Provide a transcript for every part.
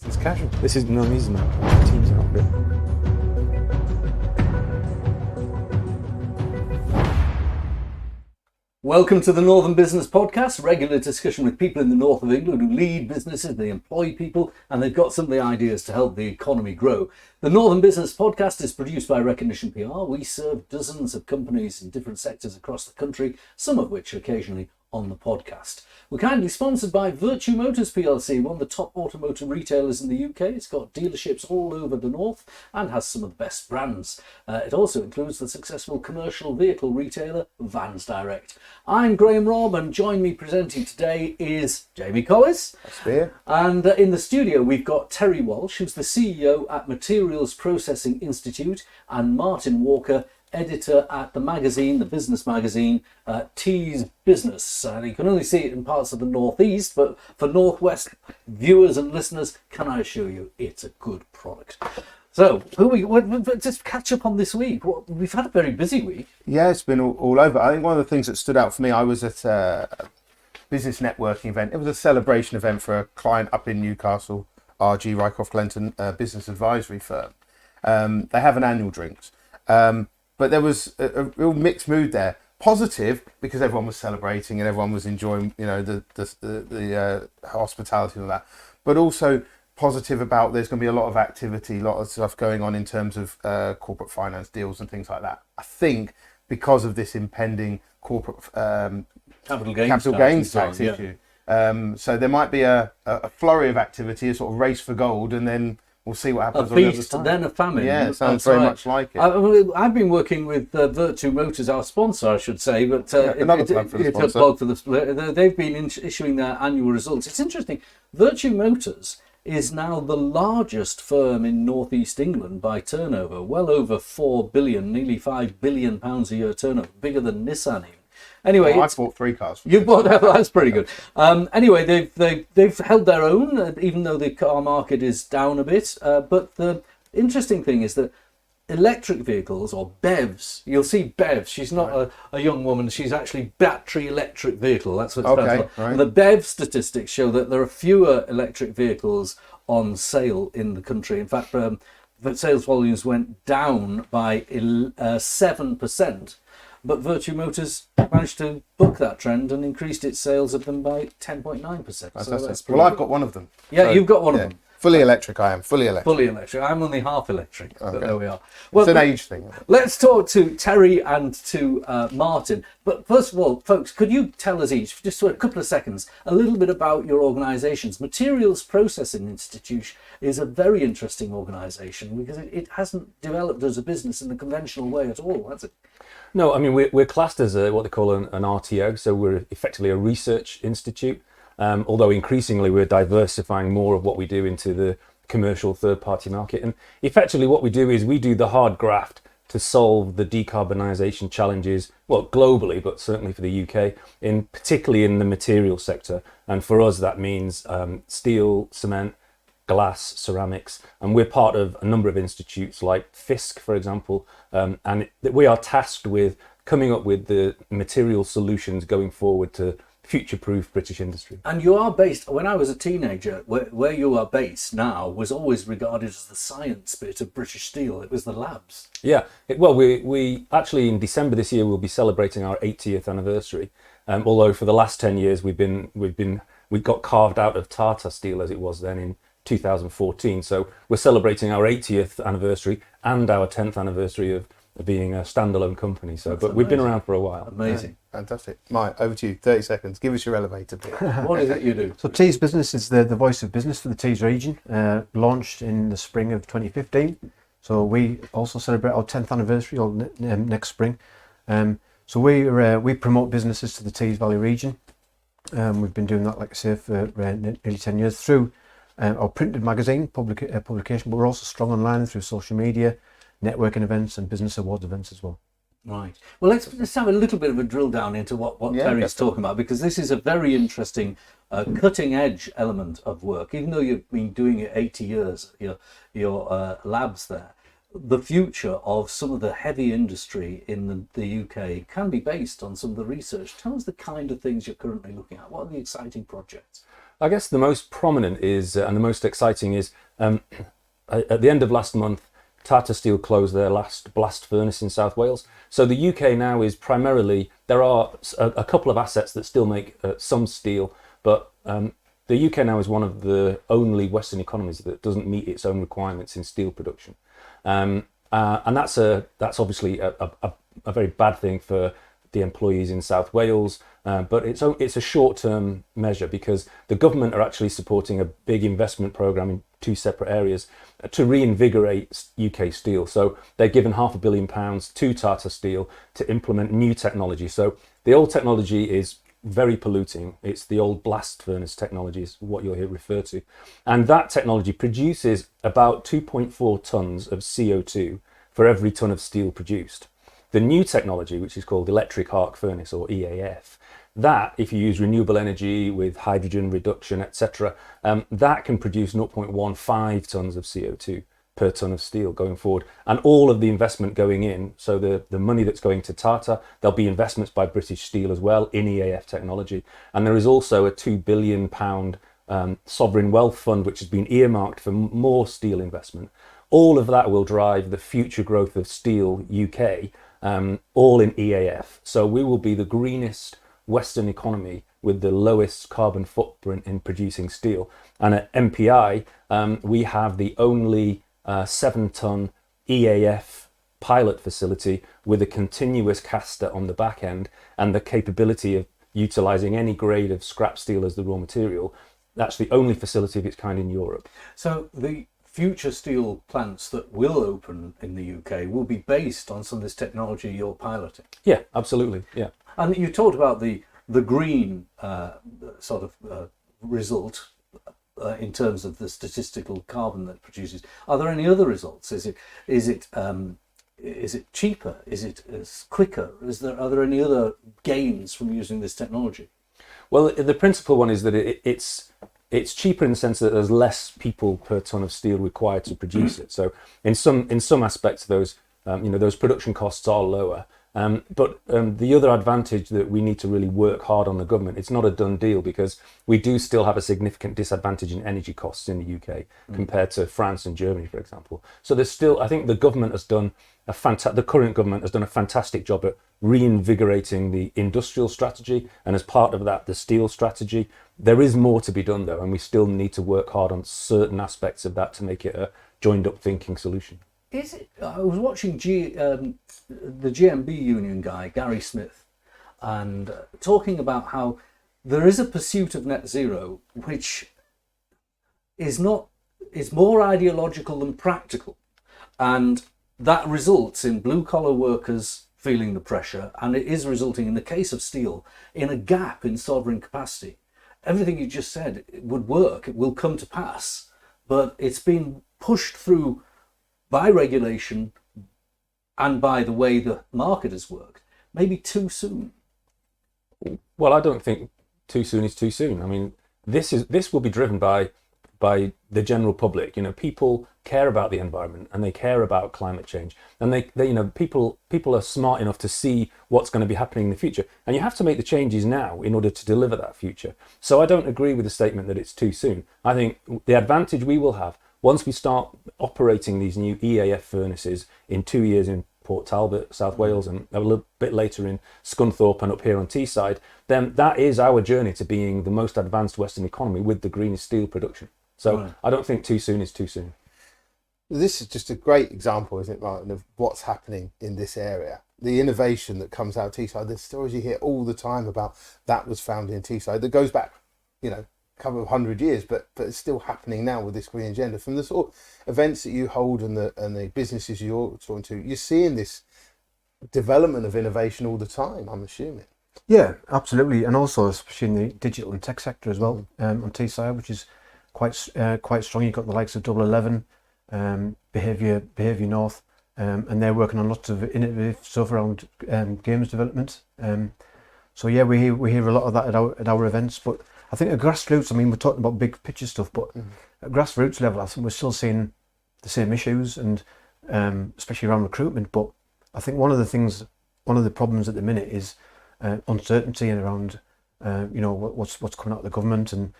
It's casual. This is non-easy. Teams are not good. Welcome to the Northern Business Podcast, regular discussion with people in the north of England who lead businesses, they employ people, and they've got some of the ideas to help the economy grow. The Northern Business Podcast is produced by Recognition PR. We serve dozens of companies in different sectors across the country, some of which are occasionally on the podcast. We're kindly sponsored by Virtue Motors plc, one of the top automotive retailers in the UK. It's got dealerships all over the north and has some of the best brands. It also includes the successful commercial vehicle retailer Vans Direct. I'm Robb, and join me presenting today is Jamie Collis. That's fair. And in the studio we've got Terry Walsh, who's the CEO at Materials Processing Institute, and Martin Walker, editor at the business magazine, Tees Business. And you can only see it in parts of the northeast, but for northwest viewers and listeners, can I assure you, it's a good product. So, just catch up on this week. We've had a very busy week. Yeah, it's been all over. I think one of the things that stood out for me, I was at a business networking event. It was a celebration event for a client up in Newcastle, RG Rycroft Glenton business advisory firm. They have an annual drinks. But there was a real mixed mood there. Positive because everyone was celebrating and everyone was enjoying, the hospitality and all that. But also positive about there's going to be a lot of activity, a lot of stuff going on in terms of corporate finance deals and things like that. I think because of this impending corporate capital gains tax issue. So there might be a flurry of activity, a sort of race for gold, and then we'll see what happens. A feast, then a famine. Yeah, it sounds very much like it. I've been working with Virtue Motors, our sponsor, I should say, but another plug for the sponsor. They've been issuing their annual results. It's interesting. Virtue Motors is now the largest firm in northeast England by turnover, well over 4 billion, nearly 5 billion pounds a year turnover, bigger than Nissan even. Anyway, I bought 3 cars. You bought that? That's pretty good. Anyway, they've held their own, even though the car market is down a bit. But the interesting thing is that electric vehicles, or BEVs, you'll see BEVs. She's not a young woman. She's actually battery electric vehicle. That's what it stands for. Right. And the BEV statistics show that there are fewer electric vehicles on sale in the country. In fact, the sales volumes went down by 7%. But Virtue Motors managed to buck that trend and increased its sales of them by 10.9%. So I've got one of them. Yeah, so, you've got one of them. Fully electric, I am. Fully electric. Fully electric. I'm only half electric, but there we are. Well, it's an age thing. Let's talk to Terry and to Martin. But first of all, folks, could you tell us each, just for a couple of seconds, a little bit about your organisations? Materials Processing Institute is a very interesting organisation because it hasn't developed as a business in the conventional way at all, has it? No, I mean, we're classed as what they call an RTO, so we're effectively a research institute, although increasingly we're diversifying more of what we do into the commercial third-party market. And effectively what we do is we do the hard graft to solve the decarbonisation challenges, well, globally, but certainly for the UK, particularly in the material sector. And for us, that means steel, cement, glass, ceramics, and we're part of a number of institutes like FISC, for example, and we are tasked with coming up with the material solutions going forward to future-proof British industry. And you are based, when I was a teenager, where you are based now was always regarded as the science bit of British Steel. It was the labs. Yeah, well, we actually in December this year we'll be celebrating our 80th anniversary. Although for the last 10 years we got carved out of Tata Steel as it was then in 2014. So we're celebrating our 80th anniversary and our 10th anniversary of being a standalone company. So, but we've been around for a while. Amazing. Yeah, fantastic. Mike, over to you. 30 seconds. Give us your elevator pitch. What is it you do? So Tees Business is the voice of business for the Tees region, launched in the spring of 2015. So we also celebrate our 10th anniversary next spring. So we promote businesses to the Tees Valley region. We've been doing that, like I say, for nearly 10 years through our printed magazine publication, but we're also strong online through social media, networking events and business awards events as well. Right. Well, let's have a little bit of a drill down into what Terry's talking about, because this is a very interesting cutting edge element of work. Even though you've been doing it 80 years, your labs there, the future of some of the heavy industry in the UK can be based on some of the research. Tell us the kind of things you're currently looking at. What are the exciting projects? I guess the most prominent is, and the most exciting is, at the end of last month, Tata Steel closed their last blast furnace in South Wales. So the UK now is primarily, there are a couple of assets that still make some steel, but the UK now is one of the only Western economies that doesn't meet its own requirements in steel production. And that's obviously a very bad thing for the employees in South Wales, but it's a short-term measure because the government are actually supporting a big investment programme in two separate areas to reinvigorate UK steel. So they're given £500 million to Tata Steel to implement new technology. So the old technology is very polluting. It's the old blast furnace technology is what you'll hear referred to. And that technology produces about 2.4 tonnes of CO2 for every tonne of steel produced. The new technology, which is called electric arc furnace or EAF, that, if you use renewable energy with hydrogen reduction, etc., that can produce 0.15 tonnes of CO2 per tonne of steel going forward. And all of the investment going in, so the money that's going to Tata, there'll be investments by British Steel as well in EAF technology. And there is also a £2 billion sovereign wealth fund which has been earmarked for more steel investment. All of that will drive the future growth of steel UK, all in EAF. So we will be the greenest Western economy with the lowest carbon footprint in producing steel. And at MPI, we have the only 7-tonne EAF pilot facility with a continuous caster on the back end and the capability of utilising any grade of scrap steel as the raw material. That's the only facility of its kind in Europe. So the future steel plants that will open in the UK will be based on some of this technology you're piloting? Yeah, absolutely, yeah. And you talked about the green result in terms of the statistical carbon that it produces. Are there any other results? Is it cheaper? Is it quicker? Are there any other gains from using this technology? Well, the principal one is that it's cheaper in the sense that there's less people per tonne of steel required to produce it. So in some aspects, those production costs are lower. But the other advantage that we need to really work hard on the government, it's not a done deal because we do still have a significant disadvantage in energy costs in the UK compared to France and Germany, for example. So there's still, I think the government has done the current government has done a fantastic job at reinvigorating the industrial strategy, and as part of that, the steel strategy. There is more to be done though, and we still need to work hard on certain aspects of that to make it a joined up thinking solution. I was watching the GMB union guy, Gary Smith, and talking about how there is a pursuit of net zero which is more ideological than practical, and that results in blue collar workers feeling the pressure, and it is resulting, in the case of steel, in a gap in sovereign capacity. Everything you just said, it would work, it will come to pass, but it's been pushed through by regulation and by the way the market has worked, maybe too soon. Well, I don't think too soon is too soon. I mean, this will be driven by the general public. People care about the environment and they care about climate change, and they people are smart enough to see what's going to be happening in the future, and you have to make the changes now in order to deliver that future. So I don't agree with the statement that it's too soon. I think the advantage we will have once we start operating these new EAF furnaces in 2 years in Port Talbot, South Wales, and a little bit later in Scunthorpe and up here on Teesside, then that is our journey to being the most advanced Western economy with the greenest steel production. So right. I don't think too soon is too soon. This is just a great example, isn't it, Martin, of what's happening in this area. The innovation that comes out of Teesside, the stories you hear all the time about that was founded in Teesside, that goes back, a couple of 100 years, but it's still happening now with this green agenda. From the sort of events that you hold and the businesses you're talking to, you're seeing this development of innovation all the time, I'm assuming. Yeah, absolutely, and also especially in the digital and tech sector as well, on Teesside, which is quite strong. You've got the likes of Double 11, Behaviour North, and they're working on lots of innovative stuff around games development. So yeah, we hear a lot of that at our events. But I think at grassroots, we're talking about big picture stuff, but at grassroots level, I think we're still seeing the same issues, and especially around recruitment. But I think one of the problems at the minute is uncertainty and around what's coming out of the government, and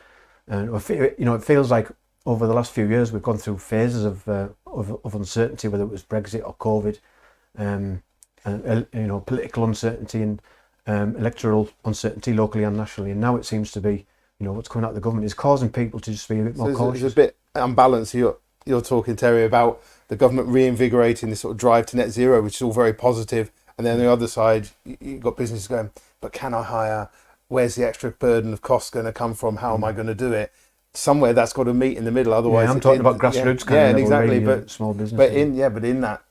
And it feels like over the last few years we've gone through phases of uncertainty, whether it was Brexit or COVID, and political uncertainty and electoral uncertainty locally and nationally. And now it seems to be, what's coming out of the government is causing people to just be a bit more cautious. There's a bit unbalanced. You're talking, Terry, about the government reinvigorating this sort of drive to net zero, which is all very positive. And then on the other side, you've got businesses going, but can I hire? Where's the extra burden of costs going to come from? How am I going to do it? Somewhere that's got to meet in the middle. Otherwise, I'm talking about grassroots kind of exactly. Really, but small businesses. But in that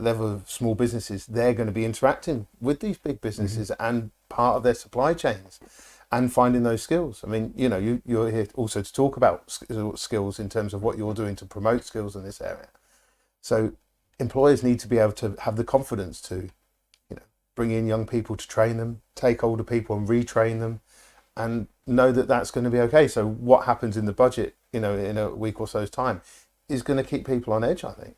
level of small businesses, they're going to be interacting with these big businesses and part of their supply chains, and finding those skills. I mean, you're here also to talk about skills in terms of what you're doing to promote skills in this area. So employers need to be able to have the confidence to, bring in young people to train them, take older people and retrain them, and know that that's going to be okay. So what happens in the budget, in a week or so's time, is going to keep people on edge, I think.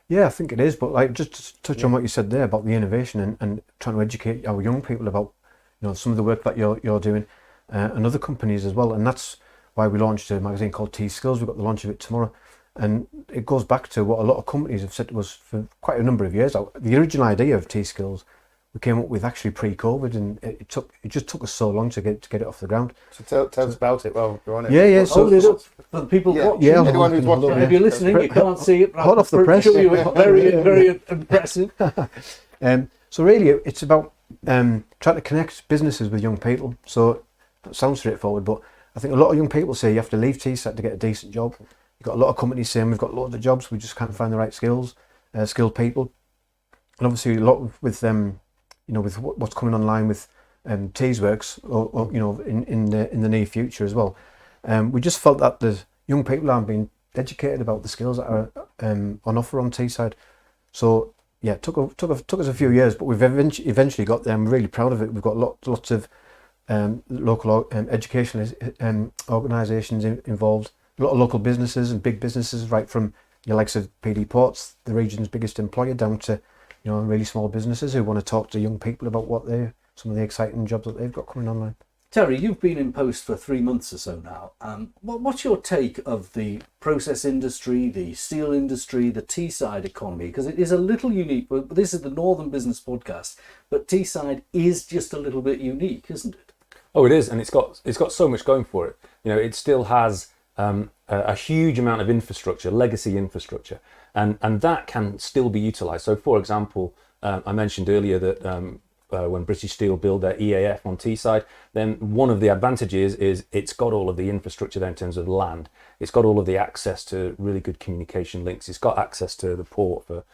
Yeah, I think it is. But like, just to touch on what you said there about the innovation and trying to educate our young people about, some of the work that you're doing, and other companies as well. And that's why we launched a magazine called T Skills. We've got the launch of it tomorrow. And it goes back to what a lot of companies have said to us for quite a number of years. The original idea of T Skills we came up with actually pre-COVID, and it just took us so long to get it off the ground. So tell us about it while you're on it. Yeah. Hold it up for the people watching. Yeah, anyone who's watching. If you're listening, you can't see it. Hot off the press. Very impressive. So really, it's about trying to connect businesses with young people. So that sounds straightforward, but I think a lot of young people say you have to leave Teesside to get a decent job. You've got a lot of companies saying we've got loads of jobs, we just can't find the right skilled people. And obviously a lot with with what's coming online with Teesworks, or in the near future as well. We just felt that the young people aren't being educated about the skills that are on offer on Teesside. So yeah, it took us a few years, but we've eventually got there. I'm really proud of it. We've got lots of local educational organisations involved, a lot of local businesses and big businesses, right from your likes of PD Ports, the region's biggest employer, down to really small businesses who want to talk to young people about some of the exciting jobs that they've got coming online. Terry, you've been in post for 3 months or so now. What's your take of the process industry, the steel industry, the Teesside economy? Because it is a little unique. But this is the Northern Business Podcast, but Teesside is just a little bit unique, isn't it? Oh, it is, and it's got so much going for it. It still has a huge amount of infrastructure, legacy infrastructure, and that can still be utilised. So, for example, I mentioned earlier that when British Steel build their EAF on Teesside, then one of the advantages is it's got all of the infrastructure there in terms of land. It's got all of the access to really good communication links. It's got access to the port for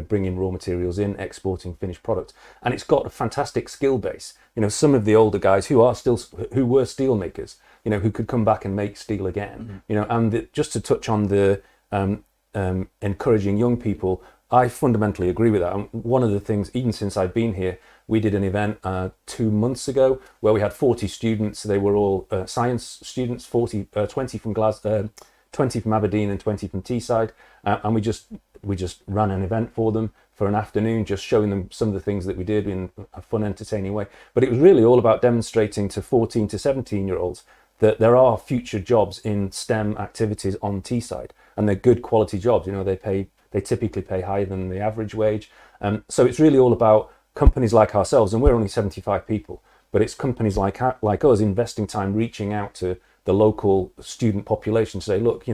bringing raw materials in, exporting finished products, and it's got a fantastic skill base. Some of the older guys who were steel makers, who could come back and make steel again. And just to touch on the encouraging young people, I fundamentally agree with that. And one of the things, even since I've been here, we did an event 2 months ago where we had 40 students. They were all science students, 20 from Glasgow, 20 from Aberdeen and 20 from Teesside. And we just ran an event for them for an afternoon, just showing them some of the things that we did in a fun, entertaining way. But it was really all about demonstrating to 14 to 17-year-olds that there are future jobs in STEM activities on Teesside, and they're good quality jobs. They typically pay higher than the average wage. So it's really all about companies like ourselves, and we're only 75 people, but it's companies like us investing time, reaching out to the local student population to say, look,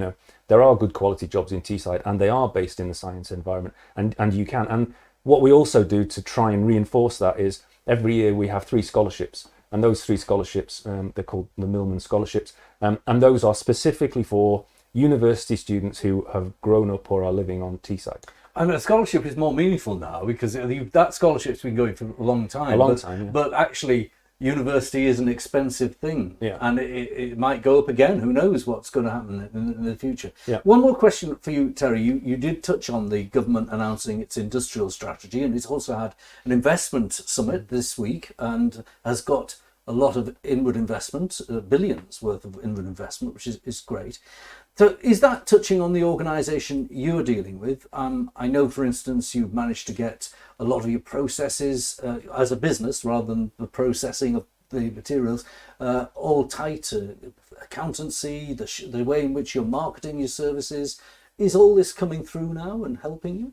there are good quality jobs in Teesside, and they are based in the science environment, and you can. And what we also do to try and reinforce that is every year we have 3 scholarships, and those 3 scholarships, they're called the Millman Scholarships, and those are specifically for university students who have grown up or are living on Teesside. And a scholarship is more meaningful now because that scholarship's been going for a long time. Yeah. But actually, university is an expensive thing. Yeah. And it might go up again. Who knows what's going to happen in the future. Yeah. One more question for you, Terry. You did touch on the government announcing its industrial strategy, and it's also had an investment summit this week and has got a lot of inward investment, billions worth of inward investment, which is great. So is that touching on the organisation you're dealing with? I know, for instance, you've managed to get a lot of your processes as a business rather than the processing of the materials, all tied to accountancy, the way in which you're marketing your services. Is all this coming through now and helping you?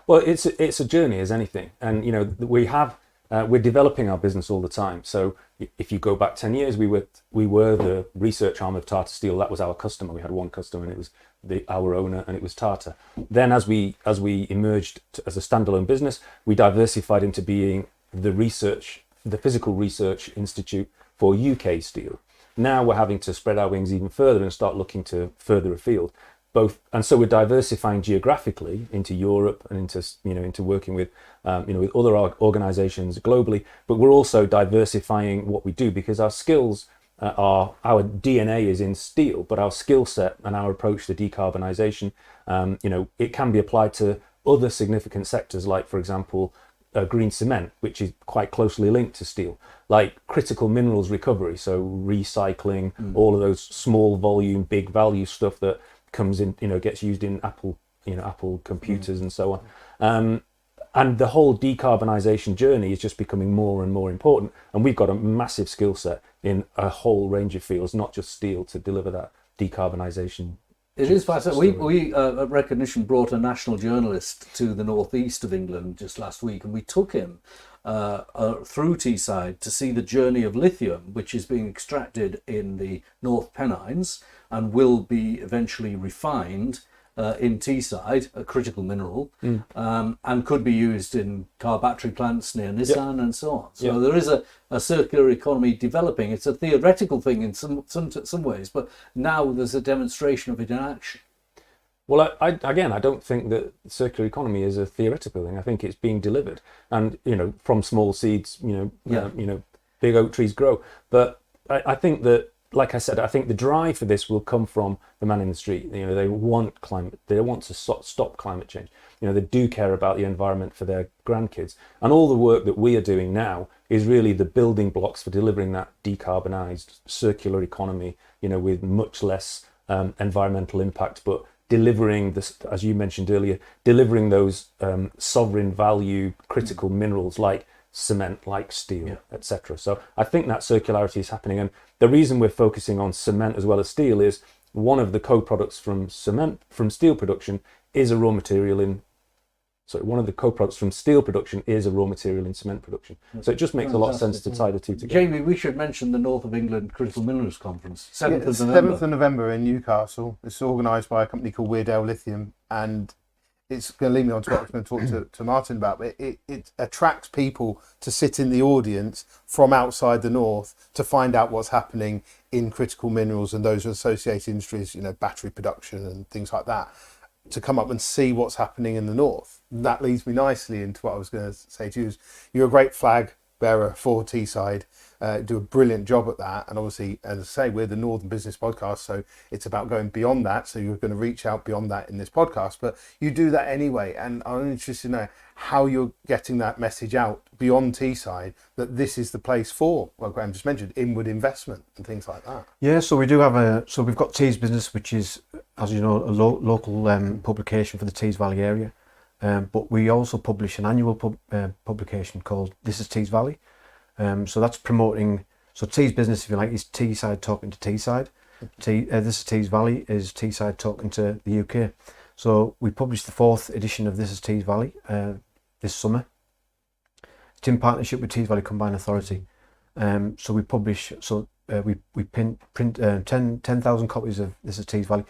Well, it's a journey as anything, and we're developing our business all the time. So if you go back 10 years, we were the research arm of Tata Steel. That was our customer. We had one customer, and it was our owner, and it was Tata. Then as we emerged as a standalone business, we diversified into being the physical research institute for UK steel. Now we're having to spread our wings even further and start looking to further afield. And so we're diversifying geographically into Europe and into working with with other organisations globally. But we're also diversifying what we do, because our skills our DNA is in steel, but our skill set and our approach to decarbonisation, it can be applied to other significant sectors, like, for example, green cement, which is quite closely linked to steel, like critical minerals recovery, so recycling, all of those small volume, big value stuff that comes in, gets used in Apple computers and so on. And the whole decarbonisation journey is just becoming more and more important. And we've got a massive skill set in a whole range of fields, not just steel, to deliver that decarbonisation. It is fascinating. We at Recognition brought a national journalist to the northeast of England just last week, and we took him through Teesside to see the journey of lithium, which is being extracted in the North Pennines and will be eventually refined in Teesside, a critical mineral, and could be used in car battery plants near Nissan and so on. So there is a circular economy developing. It's a theoretical thing in some ways, but now there's a demonstration of it in action. Well, I don't think that circular economy is a theoretical thing. I think it's being delivered, and from small seeds, big oak trees grow. But I think that, like I said, I think the drive for this will come from the man in the street. They want climate. They want to stop climate change. They do care about the environment for their grandkids. And all the work that we are doing now is really the building blocks for delivering that decarbonised circular economy, with much less environmental impact, but delivering this, as you mentioned earlier, delivering those sovereign value critical minerals like cement, like steel, etc. So I think that circularity is happening, and the reason we're focusing on cement as well as steel is one of the co-products from steel production is a raw material in. So one of the co-products from steel production is a raw material in cement production. So it just makes a lot of sense to tie the two together. Jamie, we should mention the North of England Critical Minerals Conference, 7th of November. 7th of November in Newcastle. It's organised by a company called Weardale Lithium, and it's going to lead me on to what I was going to talk to Martin about, but it attracts people to sit in the audience from outside the North to find out what's happening in critical minerals and those associated industries, battery production and things like that, to come up and see what's happening in the North. That leads me nicely into what I was going to say to you. You're a great flag bearer for Teesside, do a brilliant job at that, and obviously, as I say, we're the Northern Business Podcast, so it's about going beyond that. So you're going to reach out beyond that in this podcast, but you do that anyway, and I'm interested to know how you're getting that message out beyond Teesside, that this is the place for, well, Graham just mentioned, inward investment and things like that. Yeah, so we do have we've got Tees Business, which is, as you know, a local publication for the Tees Valley area. But we also publish an annual publication called This is Tees Valley. So that's promoting, so Tees Business, if you like, is Teesside talking to Teesside. This is Tees Valley is Teesside talking to the UK. So we published the 4th edition of This is Tees Valley this summer. It's in partnership with Tees Valley Combined Authority. So we publish, we print 10,000 copies of This is Tees Valley,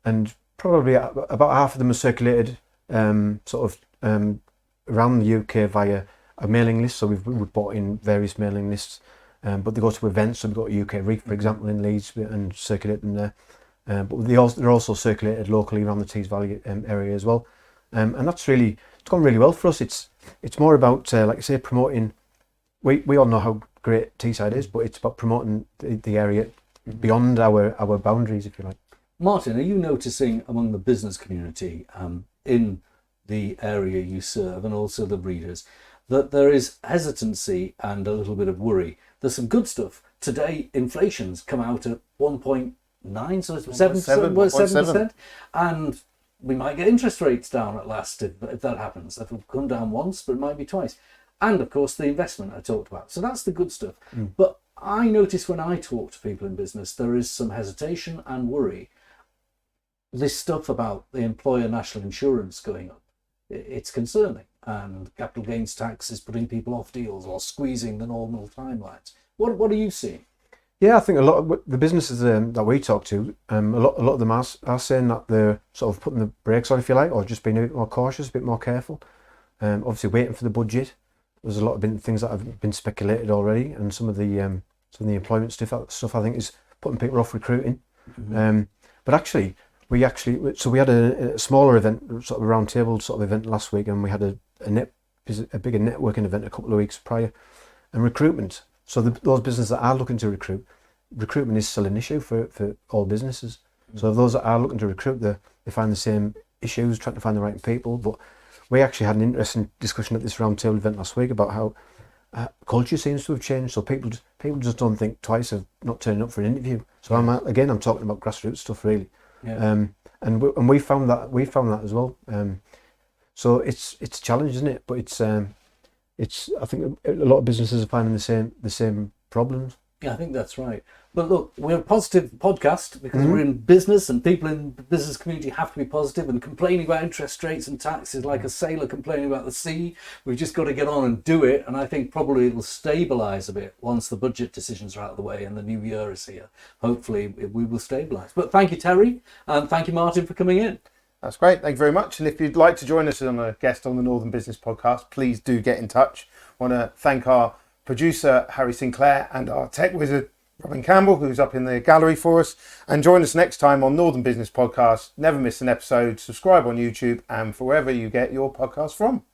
and probably about half of them are circulated around the UK via a mailing list. So we've bought in various mailing lists, but they go to events. So we've got UK REEF, for example, in Leeds, and circulate them there. But they're also circulated locally around the Tees Valley area as well. And it's gone really well for us. It's more about, like I say, promoting. We all know how great Teesside is, but it's about promoting the area beyond our boundaries, if you like. Martin, are you noticing among the business community in the area you serve, and also the readers, that there is hesitancy and a little bit of worry? There's some good stuff. Today, inflation's come out at 1.9, so it's 7%, and we might get interest rates down at last if that happens. That will come down once, but it might be twice. and of course the investment I talked about. So that's the good stuff. But I notice when I talk to people in business, there is some hesitation and worry. This stuff about the employer national insurance going up, it's concerning, and capital gains tax is putting people off deals or squeezing the normal timelines. What are you seeing? Yeah, I think a lot of the businesses that we talk to, a lot of them are saying that they're sort of putting the brakes on, if you like, or just being a bit more cautious, a bit more careful. Obviously, waiting for the budget. There's a lot of things that have been speculated already, and some of the employment stuff I think is putting people off recruiting. But actually, we had a smaller event, sort of a round table sort of event last week, and we had a bigger networking event a couple of weeks prior, and recruitment. So those businesses that are looking to recruit, recruitment is still an issue for all businesses. So those that are looking to recruit, they find the same issues, trying to find the right people. But we actually had an interesting discussion at this roundtable event last week about how culture seems to have changed. So people just don't think twice of not turning up for an interview. So I'm talking about grassroots stuff really. Yeah. And we found that as well. So it's a challenge, isn't it? But I think a lot of businesses are finding the same problems. Yeah, I think that's right. But look, we're a positive podcast because we're in business, and people in the business community have to be positive, and complaining about interest rates and tax is like a sailor complaining about the sea. We've just got to get on and do it, and I think probably it'll stabilise a bit once the budget decisions are out of the way and the new year is here. Hopefully we will stabilise. But thank you, Terry, and thank you, Martin, for coming in. That's great. Thank you very much. And if you'd like to join us as a guest on the Northern Business Podcast, please do get in touch. I want to thank our producer, Harry Sinclair, and our tech wizard, Robin Campbell, who's up in the gallery for us. And join us next time on Northern Business Podcast. Never miss an episode. Subscribe on YouTube and for wherever you get your podcast from.